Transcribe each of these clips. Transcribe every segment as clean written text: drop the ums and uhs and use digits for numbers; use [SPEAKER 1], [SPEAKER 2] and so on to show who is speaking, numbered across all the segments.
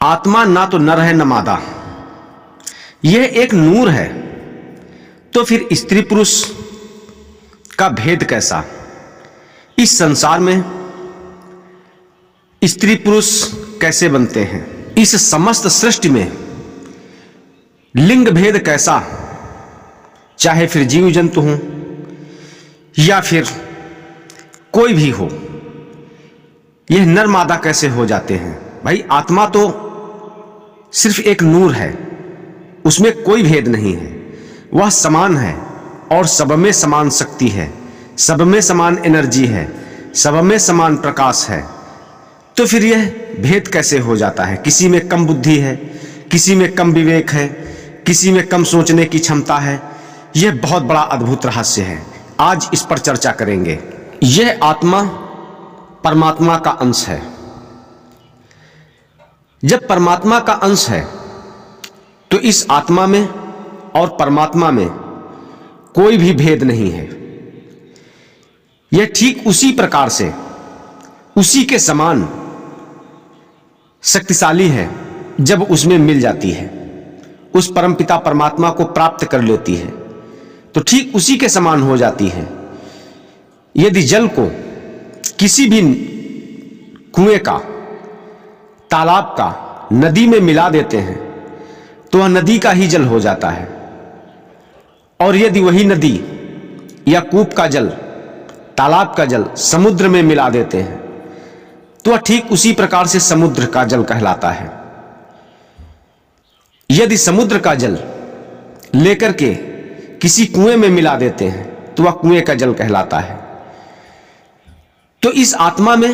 [SPEAKER 1] आत्मा ना तो नर है न मादा, यह एक नूर है, तो फिर स्त्री पुरुष का भेद कैसा? इस संसार में स्त्री पुरुष कैसे बनते हैं? इस समस्त सृष्टि में लिंग भेद कैसा? चाहे फिर जीव जंतु हों या फिर कोई भी हो, यह नर मादा कैसे हो जाते हैं? भाई आत्मा तो सिर्फ एक नूर है, उसमें कोई भेद नहीं है, वह समान है और सब में समान शक्ति है, सब में समान एनर्जी है, सब में समान प्रकाश है। तो फिर यह भेद कैसे हो जाता है? किसी में कम बुद्धि है, किसी में कम विवेक है, किसी में कम सोचने की क्षमता है। यह बहुत बड़ा अद्भुत रहस्य है, आज इस पर चर्चा करेंगे। यह आत्मा परमात्मा का अंश है। जब परमात्मा का अंश है तो इस आत्मा में और परमात्मा में कोई भी भेद नहीं है। यह ठीक उसी प्रकार से, उसी के समान शक्तिशाली है जब उसमें मिल जाती है, उस परमपिता परमात्मा को प्राप्त कर लेती है तो ठीक उसी के समान हो जाती है। यदि जल को किसी भी कुएं का, तालाब का, नदी में मिला देते हैं तो वह नदी का ही जल हो जाता है, और यदि वही नदी या कूप का जल, तालाब का जल समुद्र में मिला देते हैं तो वह ठीक उसी प्रकार से समुद्र का जल कहलाता है। यदि समुद्र का जल लेकर के किसी कुएं में मिला देते हैं तो वह कुएं का जल कहलाता है। तो इस आत्मा में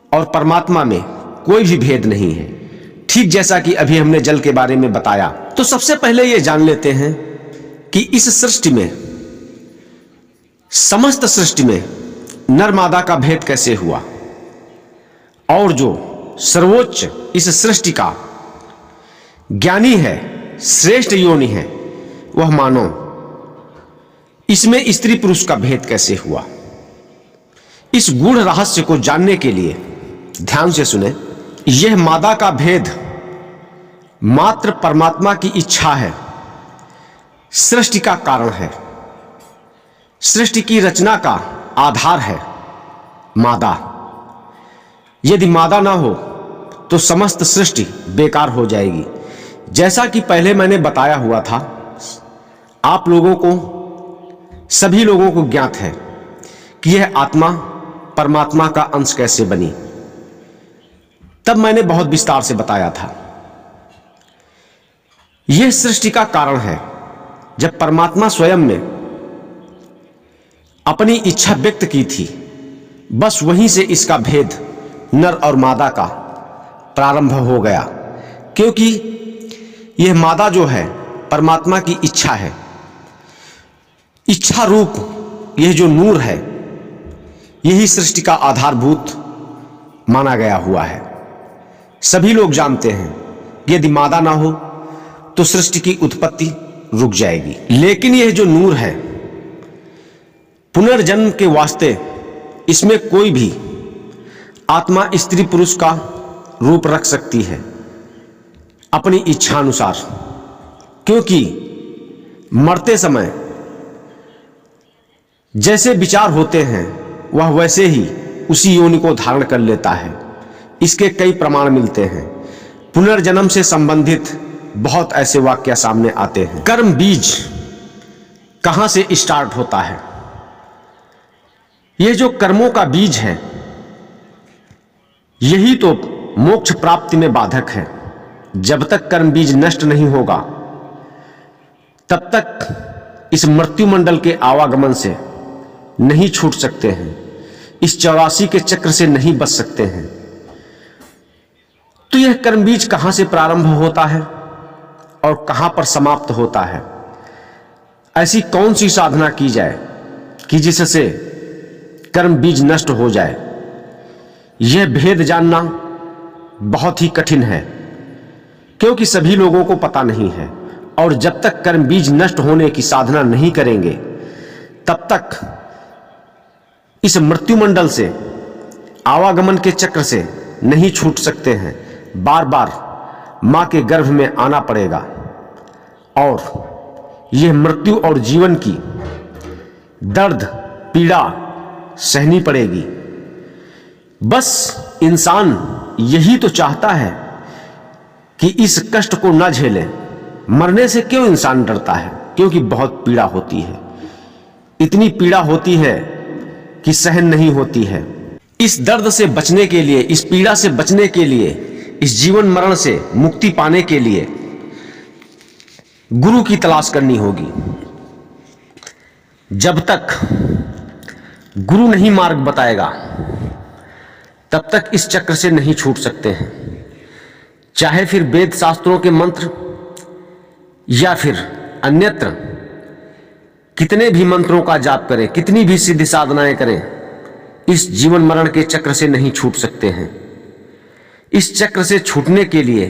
[SPEAKER 1] और परमात्मा में कोई भी भेद नहीं है, ठीक जैसा कि अभी हमने जल के बारे में बताया। तो सबसे पहले यह जान लेते हैं कि इस सृष्टि में, समस्त सृष्टि में नर मादा का भेद कैसे हुआ, और जो सर्वोच्च इस सृष्टि का ज्ञानी है, श्रेष्ठ योनि है, वह मानव, इसमें स्त्री पुरुष का भेद कैसे हुआ। इस गूढ़ रहस्य को जानने के लिए ध्यान से सुने। यह मादा का भेद मात्र परमात्मा की इच्छा है, सृष्टि का कारण है, सृष्टि की रचना का आधार है मादा। यदि मादा ना हो तो समस्त सृष्टि बेकार हो जाएगी। जैसा कि पहले मैंने बताया हुआ था, आप लोगों को, सभी लोगों को ज्ञात है कि यह आत्मा परमात्मा का अंश कैसे बनी। तब मैंने बहुत विस्तार से बताया था। यह सृष्टि का कारण है। जब परमात्मा स्वयं ने अपनी इच्छा व्यक्त की थी, बस वहीं से इसका भेद नर और मादा का प्रारंभ हो गया, क्योंकि यह मादा जो है परमात्मा की इच्छा है। इच्छा रूप यह जो नूर है, यही सृष्टि का आधारभूत माना गया हुआ है। सभी लोग जानते हैं कि यदि मादा ना हो तो सृष्टि की उत्पत्ति रुक जाएगी। लेकिन यह जो नूर है, पुनर्जन्म के वास्ते इसमें कोई भी आत्मा स्त्री पुरुष का रूप रख सकती है अपनी इच्छा अनुसार, क्योंकि मरते समय जैसे विचार होते हैं वह वैसे ही उसी योनि को धारण कर लेता है। इसके कई प्रमाण मिलते हैं। पुनर्जन्म से संबंधित बहुत ऐसे वाक्य सामने आते हैं। कर्म बीज कहां से स्टार्ट होता है? यह जो कर्मों का बीज है, यही तो मोक्ष प्राप्ति में बाधक है। जब तक कर्म बीज नष्ट नहीं होगा तब तक इस मृत्यु मंडल के आवागमन से नहीं छूट सकते हैं, इस 84 के चक्र से नहीं बच सकते हैं। तो यह कर्म बीज कहां से प्रारंभ होता है और कहां पर समाप्त होता है? ऐसी कौन सी साधना की जाए कि जिससे कर्म बीज नष्ट हो जाए? यह भेद जानना बहुत ही कठिन है, क्योंकि सभी लोगों को पता नहीं है। और जब तक कर्म बीज नष्ट होने की साधना नहीं करेंगे तब तक इस मृत्यु मंडल से, आवागमन के चक्र से नहीं छूट सकते हैं। बार बार मां के गर्भ में आना पड़ेगा और यह मृत्यु और जीवन की दर्द पीड़ा सहनी पड़ेगी। बस इंसान यही तो चाहता है कि इस कष्ट को न झेले। मरने से क्यों इंसान डरता है? क्योंकि बहुत पीड़ा होती है, इतनी पीड़ा होती है कि सहन नहीं होती है। इस दर्द से बचने के लिए, इस पीड़ा से बचने के लिए, इस जीवन मरण से मुक्ति पाने के लिए गुरु की तलाश करनी होगी। जब तक गुरु नहीं मार्ग बताएगा तब तक इस चक्र से नहीं छूट सकते हैं। चाहे फिर वेद शास्त्रों के मंत्र या फिर अन्यत्र कितने भी मंत्रों का जाप करें, कितनी भी सिद्धि साधनाएं करें, इस जीवन मरण के चक्र से नहीं छूट सकते हैं। इस चक्र से छूटने के लिए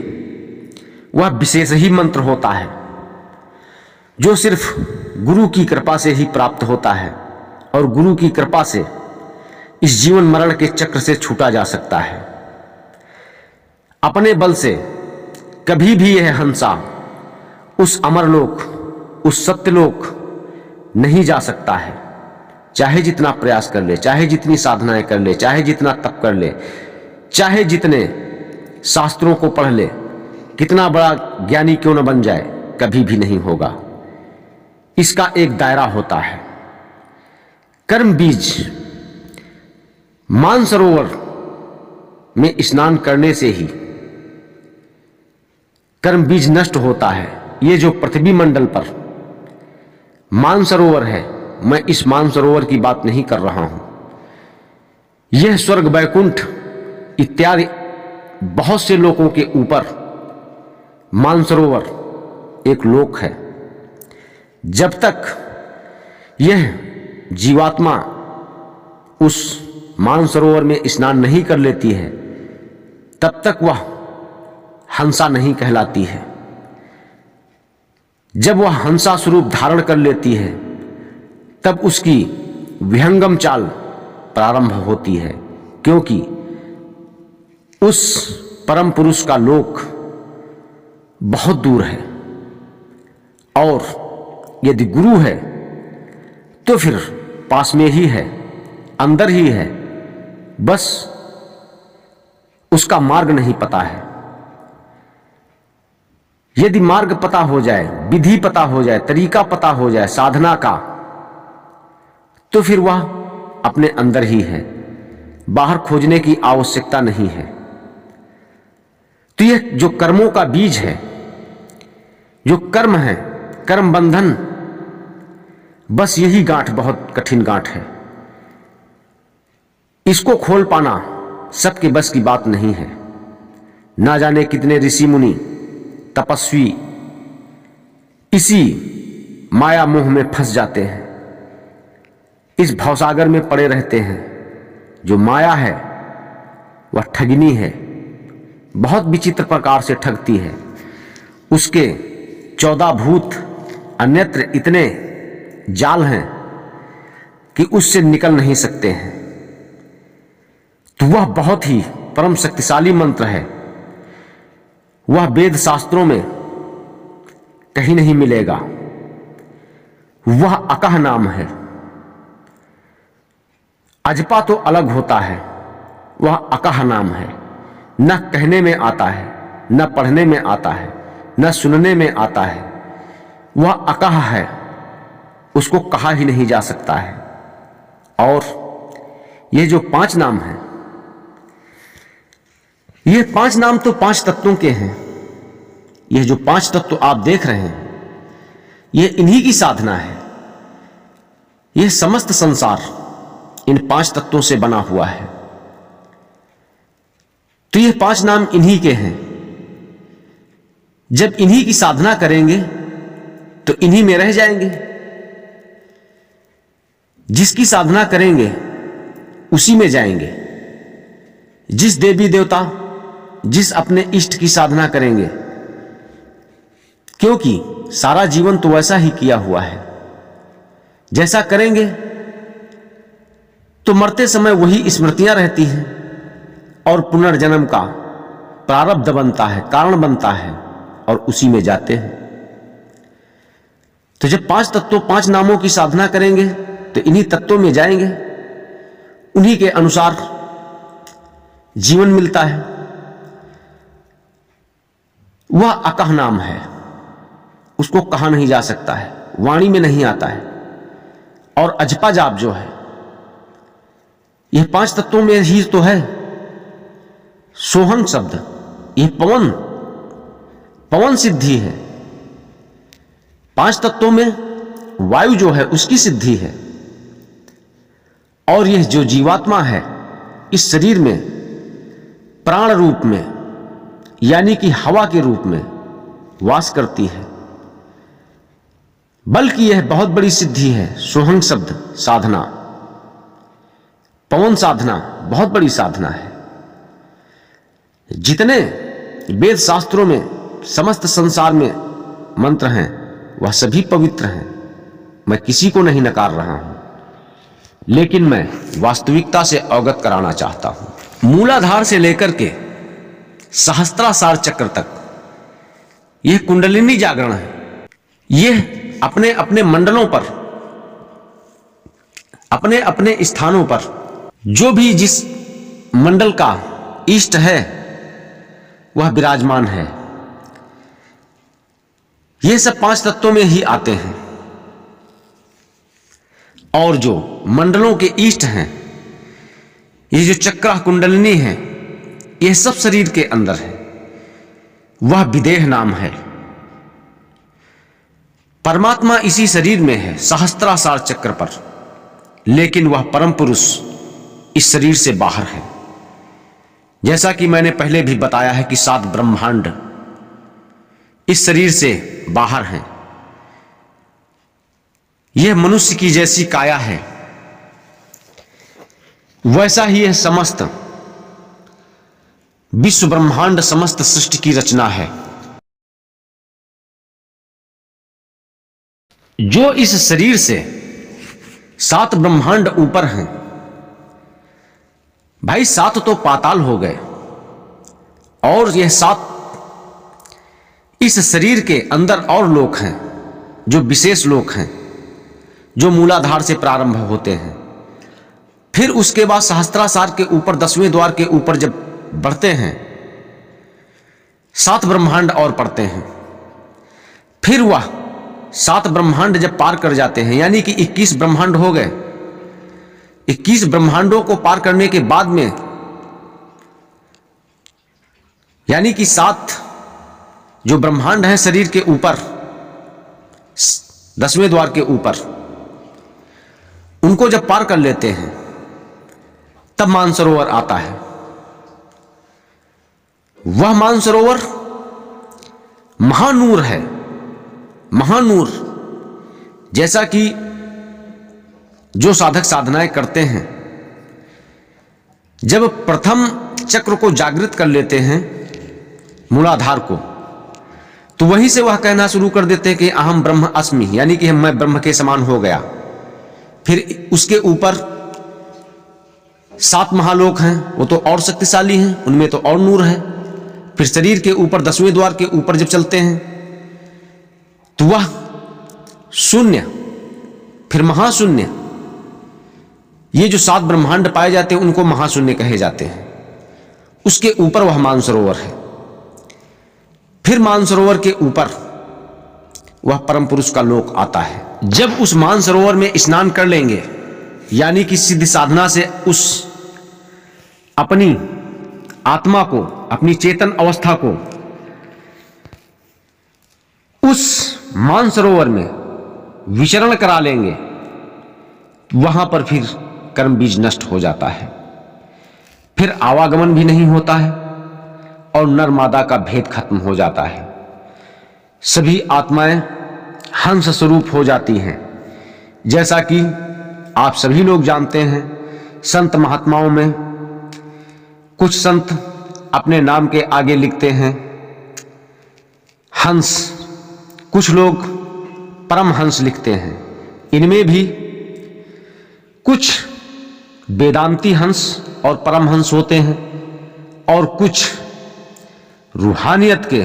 [SPEAKER 1] वह विशेष ही मंत्र होता है जो सिर्फ गुरु की कृपा से ही प्राप्त होता है और गुरु की कृपा से इस जीवन मरण के चक्र से छूटा जा सकता है। अपने बल से कभी भी यह हंसा उस अमरलोक, उस सत्यलोक नहीं जा सकता है। चाहे जितना प्रयास कर ले, चाहे जितनी साधनाएं कर ले, चाहे जितना तप कर ले, चाहे जितने शास्त्रों को पढ़ ले, कितना बड़ा ज्ञानी क्यों न बन जाए, कभी भी नहीं होगा। इसका एक दायरा होता है। कर्म बीज मानसरोवर में स्नान करने से ही कर्म बीज नष्ट होता है। ये जो पृथ्वी मंडल पर मानसरोवर है, मैं इस मानसरोवर की बात नहीं कर रहा हूं। यह स्वर्ग वैकुंठ इत्यादि बहुत से लोगों के ऊपर मानसरोवर एक लोक है। जब तक यह जीवात्मा उस मानसरोवर में स्नान नहीं कर लेती है तब तक वह हंसा नहीं कहलाती है। जब वह हंसा स्वरूप धारण कर लेती है तब उसकी विहंगम चाल प्रारंभ होती है, क्योंकि उस परम पुरुष का लोक बहुत दूर है और यदि गुरु है तो फिर पास में ही है, अंदर ही है, बस उसका मार्ग नहीं पता है। यदि मार्ग पता हो जाए, विधि पता हो जाए, तरीका पता हो जाए साधना का, तो फिर वह अपने अंदर ही है, बाहर खोजने की आवश्यकता नहीं है। तो यह जो कर्मों का बीज है, जो कर्म है, कर्म बंधन, बस यही गांठ बहुत कठिन गांठ है। इसको खोल पाना सबके बस की बात नहीं है। ना जाने कितने ऋषि मुनि तपस्वी इसी माया मोह में फंस जाते हैं, इस भवसागर में पड़े रहते हैं। जो माया है वह ठगनी है, बहुत विचित्र प्रकार से ठगती है। उसके 14 भूत अन्यत्र इतने जाल हैं कि उससे निकल नहीं सकते हैं। तो वह बहुत ही परम शक्तिशाली मंत्र है। वह वेद शास्त्रों में कहीं नहीं मिलेगा। वह अकह नाम है। अजपा तो अलग होता है, वह अकह नाम है। न कहने में आता है, न पढ़ने में आता है, न सुनने में आता है। वह अकह है, उसको कहा ही नहीं जा सकता है। और ये जो 5 नाम हैं, ये 5 नाम तो 5 तत्वों के हैं। ये जो 5 तत्व आप देख रहे हैं, ये इन्हीं की साधना है। यह समस्त संसार इन 5 तत्वों से बना हुआ है। तो ये 5 नाम इन्हीं के हैं। जब इन्हीं की साधना करेंगे तो इन्हीं में रह जाएंगे। जिसकी साधना करेंगे उसी में जाएंगे। जिस देवी देवता, जिस अपने इष्ट की साधना करेंगे, क्योंकि सारा जीवन तो वैसा ही किया हुआ है, जैसा करेंगे तो मरते समय वही स्मृतियां रहती हैं और पुनर्जन्म का प्रारब्ध बनता है, कारण बनता है और उसी में जाते हैं। तो जब 5 तत्वों 5 नामों की साधना करेंगे तो इन्हीं तत्वों में जाएंगे, उन्हीं के अनुसार जीवन मिलता है। वह अकह नाम है, उसको कहा नहीं जा सकता है, वाणी में नहीं आता है। और अजपा जाप जो है यह 5 तत्वों में ही तो है। सोहंग शब्द यह पवन सिद्धि है। 5 तत्वों में वायु जो है उसकी सिद्धि है। और यह जो जीवात्मा है इस शरीर में प्राण रूप में यानी कि हवा के रूप में वास करती है। बल्कि यह बहुत बड़ी सिद्धि है। सोहंग शब्द साधना, पवन साधना बहुत बड़ी साधना है। जितने वेद शास्त्रों में समस्त संसार में मंत्र हैं वह सभी पवित्र हैं। मैं किसी को नहीं नकार रहा हूं, लेकिन मैं वास्तविकता से अवगत कराना चाहता हूं। मूलाधार से लेकर के सहस्त्रासार चक्र तक यह कुंडलिनी जागरण है। यह अपने अपने मंडलों पर, अपने अपने स्थानों पर जो भी जिस मंडल का इष्ट है वह विराजमान है। ये सब 5 तत्वों में ही आते हैं। और जो मंडलों के इष्ट हैं, ये जो चक्र कुंडलिनी है, यह सब शरीर के अंदर है। वह विदेह नाम है। परमात्मा इसी शरीर में है, सहस्त्रासार चक्र पर, लेकिन वह परम पुरुष इस शरीर से बाहर है। जैसा कि मैंने पहले भी बताया है कि 7 ब्रह्मांड इस शरीर से बाहर हैं। यह मनुष्य की जैसी काया है, वैसा ही यह समस्त विश्व ब्रह्मांड, समस्त सृष्टि की रचना है। जो इस शरीर से 7 ब्रह्मांड ऊपर हैं, भाई 7 तो पाताल हो गए, और यह 7 इस शरीर के अंदर और लोक हैं, जो विशेष लोक हैं, जो मूलाधार से प्रारंभ होते हैं। फिर उसके बाद सहस्त्रासार के ऊपर 10वें द्वार के ऊपर जब बढ़ते हैं 7 ब्रह्मांड और पढ़ते हैं। फिर वह 7 ब्रह्मांड जब पार कर जाते हैं, यानी कि 21 ब्रह्मांड हो गए। 21 ब्रह्मांडों को पार करने के बाद में, यानी कि 7 जो ब्रह्मांड है शरीर के ऊपर, 10वें द्वार के ऊपर, उनको जब पार कर लेते हैं तब मानसरोवर आता है। वह मानसरोवर महानूर है। महानूर, जैसा कि जो साधक साधनाएं करते हैं, जब प्रथम चक्र को जागृत कर लेते हैं, मूलाधार को, तो वहीं से वह कहना शुरू कर देते हैं कि अहम ब्रह्म अस्मि, यानी कि मैं ब्रह्म के समान हो गया। फिर उसके ऊपर 7 महालोक हैं, वो तो और शक्तिशाली हैं, उनमें तो और नूर है। फिर शरीर के ऊपर 10वें द्वार के ऊपर जब चलते हैं तो वह शून्य, फिर महाशून्य, ये जो 7 ब्रह्मांड पाए जाते हैं उनको महाशून्य कहे जाते हैं। उसके ऊपर वह मानसरोवर है। फिर मानसरोवर के ऊपर वह परम पुरुष का लोक आता है। जब उस मानसरोवर में स्नान कर लेंगे, यानी कि सिद्ध साधना से उस अपनी आत्मा को, अपनी चेतन अवस्था को उस मानसरोवर में विचरण करा लेंगे, वहां पर फिर कर्म बीज नष्ट हो जाता है। फिर आवागमन भी नहीं होता है और नर मादा का भेद खत्म हो जाता है। सभी आत्माएं हंस स्वरूप हो जाती हैं। जैसा कि आप सभी लोग जानते हैं, संत महात्माओं में कुछ संत अपने नाम के आगे लिखते हैं हंस, कुछ लोग परमहंस लिखते हैं। इनमें भी कुछ वेदांती हंस और परमहंस होते हैं, और कुछ रूहानियत के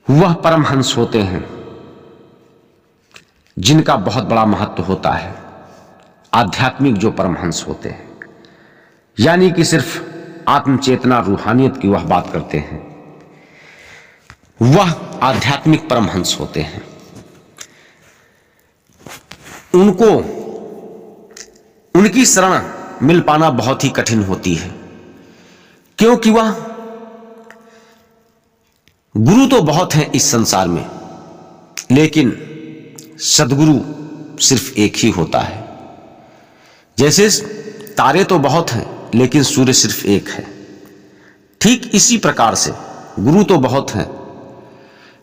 [SPEAKER 1] वह परमहंस होते हैं जिनका बहुत बड़ा महत्व होता है। आध्यात्मिक जो परमहंस होते हैं, यानी कि सिर्फ आत्मचेतना रूहानियत की वह बात करते हैं, वह आध्यात्मिक परमहंस होते हैं। उनको उनकी शरण मिल पाना बहुत ही कठिन होती है, क्योंकि वह गुरु तो बहुत हैं इस संसार में, लेकिन सद्गुरु सिर्फ एक ही होता है। जैसे तारे तो बहुत हैं लेकिन सूर्य सिर्फ एक है, ठीक इसी प्रकार से गुरु तो बहुत हैं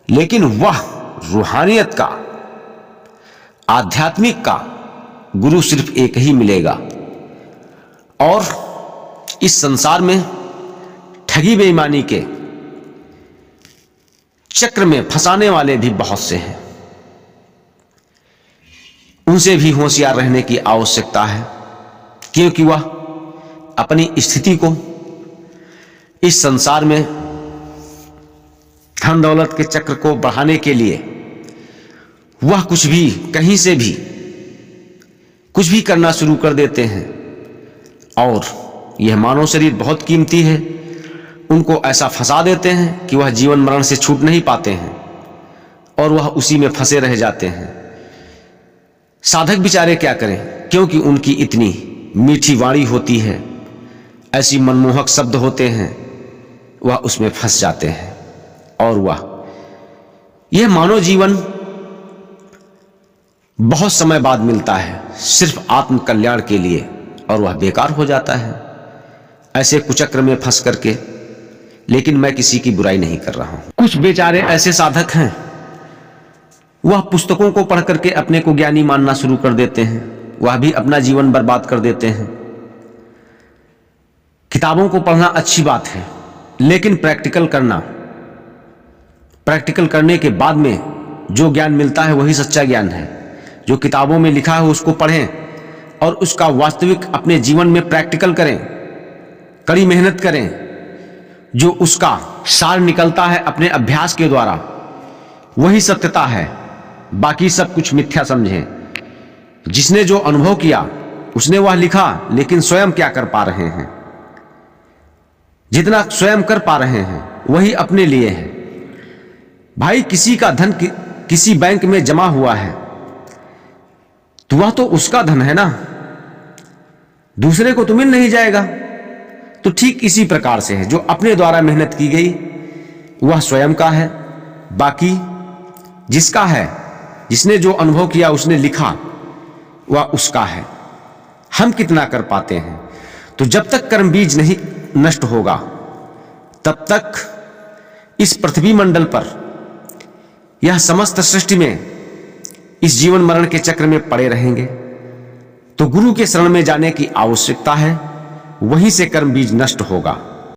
[SPEAKER 1] लेकिन वह रूहानियत का, आध्यात्मिक का गुरु सिर्फ एक ही मिलेगा। और इस संसार में ठगी बेईमानी के चक्र में फंसाने वाले भी बहुत से हैं, उनसे भी होशियार रहने की आवश्यकता है, क्योंकि वह अपनी स्थिति को इस संसार में धन दौलत के चक्र को बढ़ाने के लिए वह कुछ भी, कहीं से भी कुछ भी करना शुरू कर देते हैं। और यह मानव शरीर बहुत कीमती है, उनको ऐसा फंसा देते हैं कि वह जीवन मरण से छूट नहीं पाते हैं और वह उसी में फंसे रह जाते हैं। साधक बेचारे क्या करें, क्योंकि उनकी इतनी मीठी वाणी होती है, ऐसी मनमोहक शब्द होते हैं, वह उसमें फंस जाते हैं और यह मानव जीवन बहुत समय बाद मिलता है सिर्फ आत्म कल्याण के लिए, और वह बेकार हो जाता है ऐसे कुचक्र में फंस करके। लेकिन मैं किसी की बुराई नहीं कर रहा हूं। कुछ बेचारे ऐसे साधक हैं, वह पुस्तकों को पढ़ करके अपने को ज्ञानी मानना शुरू कर देते हैं, वह भी अपना जीवन बर्बाद कर देते हैं। किताबों को पढ़ना अच्छी बात है, लेकिन प्रैक्टिकल करने के बाद में जो ज्ञान मिलता है वही सच्चा ज्ञान है। जो किताबों में लिखा है उसको पढ़ें और उसका वास्तविक अपने जीवन में प्रैक्टिकल करें, कड़ी मेहनत करें। जो उसका सार निकलता है अपने अभ्यास के द्वारा, वही सत्यता है, बाकी सब कुछ मिथ्या समझें। जिसने जो अनुभव किया उसने वह लिखा, लेकिन स्वयं क्या कर पा रहे हैं? जितना स्वयं कर पा रहे हैं वही अपने लिए है। भाई, किसी का धन किसी बैंक में जमा हुआ है तो वह तो उसका धन है ना, दूसरे को तो मिल नहीं जाएगा। तो ठीक इसी प्रकार से है, जो अपने द्वारा मेहनत की गई वह स्वयं का है, बाकी जिसका है, जिसने जो अनुभव किया, उसने लिखा, वह उसका है। हम कितना कर पाते हैं? तो जब तक कर्म बीज नहीं नष्ट होगा तब तक इस पृथ्वी मंडल पर, यह समस्त सृष्टि में इस जीवन मरण के चक्र में पड़े रहेंगे। तो गुरु के शरण में जाने की आवश्यकता है, वहीं से कर्म बीज नष्ट होगा।